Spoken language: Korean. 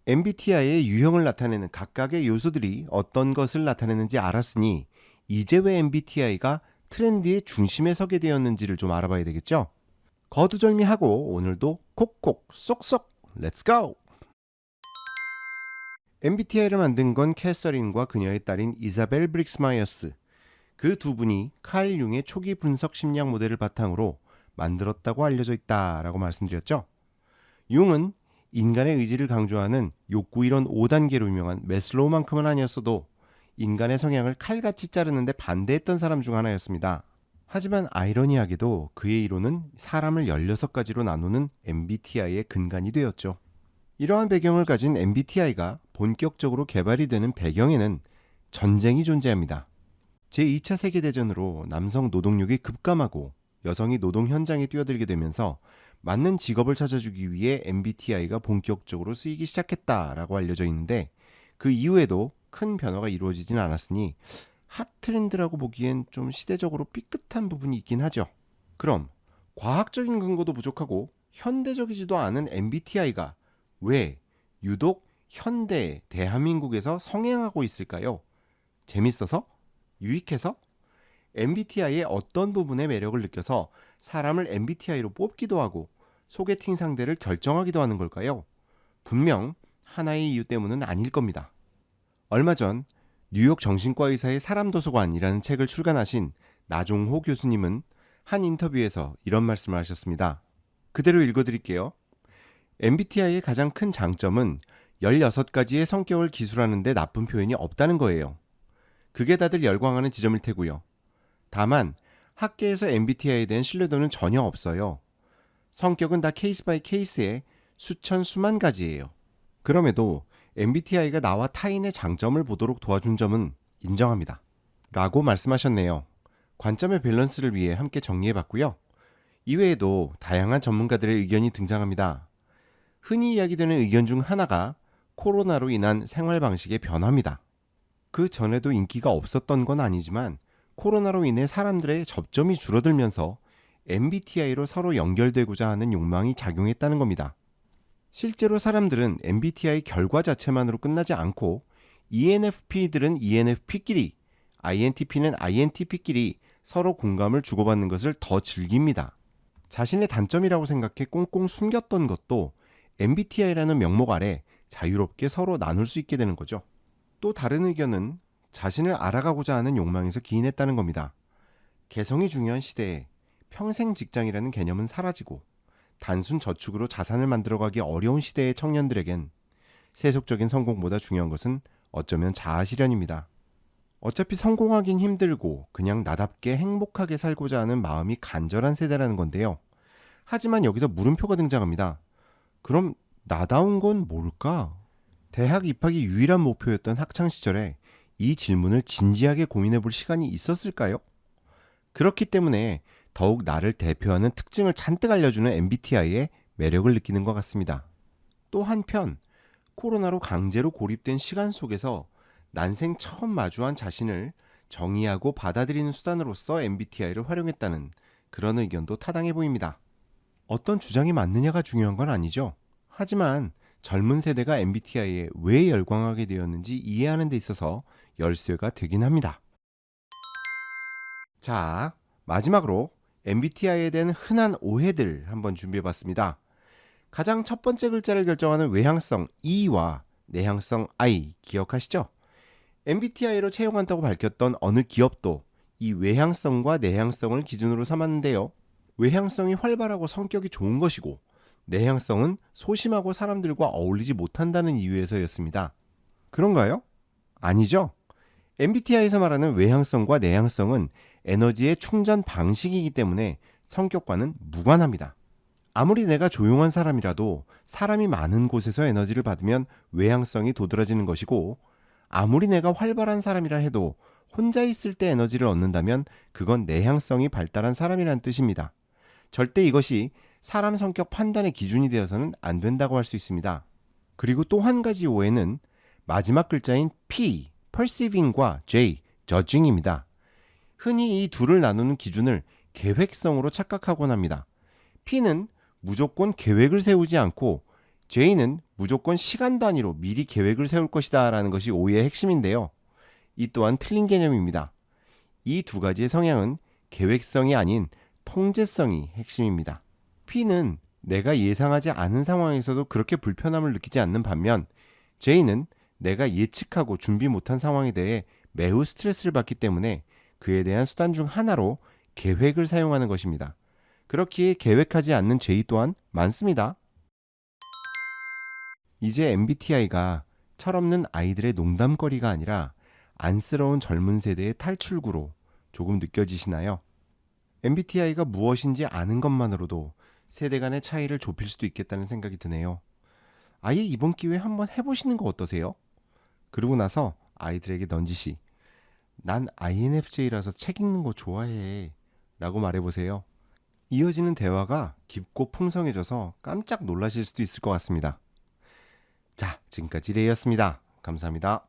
MBTI의 유형을 나타내는 각각의 요소들이 어떤 것을 나타내는지 알았으니 이제 왜 MBTI가 트렌드의 중심에 서게 되었는지를 좀 알아봐야 되겠죠? 거두절미하고 오늘도 콕콕 쏙쏙 렛츠 고! MBTI를 만든 건 캐서린과 그녀의 딸인 이사벨 브릭스마이어스. 그 두 분이 칼 융의 초기 분석 심리학 모델을 바탕으로 만들었다고 알려져 있다라고 말씀드렸죠. 융은 인간의 의지를 강조하는 욕구 이론 5단계로 유명한 매슬로우만큼은 아니었어도 인간의 성향을 칼같이 자르는데 반대했던 사람 중 하나였습니다. 하지만 아이러니하게도 그의 이론은 사람을 16가지로 나누는 MBTI의 근간이 되었죠. 이러한 배경을 가진 MBTI가 본격적으로 개발이 되는 배경에는 전쟁이 존재합니다. 제2차 세계대전으로 남성 노동력이 급감하고 여성이 노동 현장에 뛰어들게 되면서 맞는 직업을 찾아주기 위해 MBTI가 본격적으로 쓰이기 시작했다라고 알려져 있는데 그 이후에도 큰 변화가 이루어지진 않았으니 핫 트렌드라고 보기엔 좀 시대적으로 삐끗한 부분이 있긴 하죠. 그럼 과학적인 근거도 부족하고 현대적이지도 않은 MBTI가 왜 유독 현대 대한민국에서 성행하고 있을까요? 재밌어서? 유익해서? MBTI의 어떤 부분의 매력을 느껴서 사람을 MBTI로 뽑기도 하고 소개팅 상대를 결정하기도 하는 걸까요? 분명 하나의 이유 때문은 아닐 겁니다. 얼마 전 뉴욕 정신과 의사의 사람도서관이라는 책을 출간하신 나종호 교수님은 한 인터뷰에서 이런 말씀을 하셨습니다. 그대로 읽어드릴게요. MBTI의 가장 큰 장점은 16가지의 성격을 기술하는 데 나쁜 표현이 없다는 거예요. 그게 다들 열광하는 지점일 테고요. 다만 학계에서 MBTI에 대한 신뢰도는 전혀 없어요. 성격은 다 케이스 바이 케이스에 수천 수만 가지예요. 그럼에도 MBTI가 나와 타인의 장점을 보도록 도와준 점은 인정합니다. 라고 말씀하셨네요. 관점의 밸런스를 위해 함께 정리해봤고요. 이외에도 다양한 전문가들의 의견이 등장합니다. 흔히 이야기되는 의견 중 하나가 코로나로 인한 생활 방식의 변화입니다. 그 전에도 인기가 없었던 건 아니지만 코로나로 인해 사람들의 접점이 줄어들면서 MBTI로 서로 연결되고자 하는 욕망이 작용했다는 겁니다. 실제로 사람들은 MBTI 결과 자체만으로 끝나지 않고 ENFP들은 ENFP끼리, INTP는 INTP끼리 서로 공감을 주고받는 것을 더 즐깁니다. 자신의 단점이라고 생각해 꽁꽁 숨겼던 것도 MBTI라는 명목 아래 자유롭게 서로 나눌 수 있게 되는 거죠. 또 다른 의견은 자신을 알아가고자 하는 욕망에서 기인했다는 겁니다. 개성이 중요한 시대에 평생 직장이라는 개념은 사라지고 단순 저축으로 자산을 만들어가기 어려운 시대의 청년들에겐 세속적인 성공보다 중요한 것은 어쩌면 자아실현입니다. 어차피 성공하긴 힘들고 그냥 나답게 행복하게 살고자 하는 마음이 간절한 세대라는 건데요. 하지만 여기서 물음표가 등장합니다. 그럼 나다운 건 뭘까? 대학 입학이 유일한 목표였던 학창시절에 이 질문을 진지하게 고민해 볼 시간이 있었을까요? 그렇기 때문에 더욱 나를 대표하는 특징을 잔뜩 알려주는 MBTI의 매력을 느끼는 것 같습니다. 또 한편 코로나로 강제로 고립된 시간 속에서 난생 처음 마주한 자신을 정의하고 받아들이는 수단으로서 MBTI를 활용했다는 그런 의견도 타당해 보입니다. 어떤 주장이 맞느냐가 중요한 건 아니죠. 하지만 젊은 세대가 MBTI에 왜 열광하게 되었는지 이해하는 데 있어서 열쇠가 되긴 합니다. 자, 마지막으로 MBTI에 대한 흔한 오해들 한번 준비해봤습니다. 가장 첫 번째 글자를 결정하는 외향성 E와 내향성 I 기억하시죠? MBTI로 채용한다고 밝혔던 어느 기업도 이 외향성과 내향성을 기준으로 삼았는데요. 외향성이 활발하고 성격이 좋은 것이고 내향성은 소심하고 사람들과 어울리지 못한다는 이유에서였습니다. 그런가요? 아니죠. MBTI에서 말하는 외향성과 내향성은 에너지의 충전 방식이기 때문에 성격과는 무관합니다. 아무리 내가 조용한 사람이라도 사람이 많은 곳에서 에너지를 받으면 외향성이 도드라지는 것이고 아무리 내가 활발한 사람이라 해도 혼자 있을 때 에너지를 얻는다면 그건 내향성이 발달한 사람이라는 뜻입니다. 절대 이것이 사람 성격 판단의 기준이 되어서는 안 된다고 할 수 있습니다. 그리고 또 한 가지 오해는 마지막 글자인 P, perceiving과 J, judging입니다. 흔히 이 둘을 나누는 기준을 계획성으로 착각하곤 합니다. P는 무조건 계획을 세우지 않고 J는 무조건 시간 단위로 미리 계획을 세울 것이다 라는 것이 오해의 핵심인데요. 이 또한 틀린 개념입니다. 이 두 가지의 성향은 계획성이 아닌 통제성이 핵심입니다. P는 내가 예상하지 않은 상황에서도 그렇게 불편함을 느끼지 않는 반면 J는 내가 예측하고 준비 못한 상황에 대해 매우 스트레스를 받기 때문에 그에 대한 수단 중 하나로 계획을 사용하는 것입니다. 그렇기에 계획하지 않는 J 또한 많습니다. 이제 MBTI가 철없는 아이들의 농담거리가 아니라 안쓰러운 젊은 세대의 탈출구로 조금 느껴지시나요? MBTI가 무엇인지 아는 것만으로도 세대 간의 차이를 좁힐 수도 있겠다는 생각이 드네요. 아예 이번 기회에 한번 해보시는 거 어떠세요? 그러고 나서 아이들에게 넌지시 난 INFJ라서 책 읽는 거 좋아해 라고 말해보세요. 이어지는 대화가 깊고 풍성해져서 깜짝 놀라실 수도 있을 것 같습니다. 자, 지금까지 레이였습니다. 감사합니다.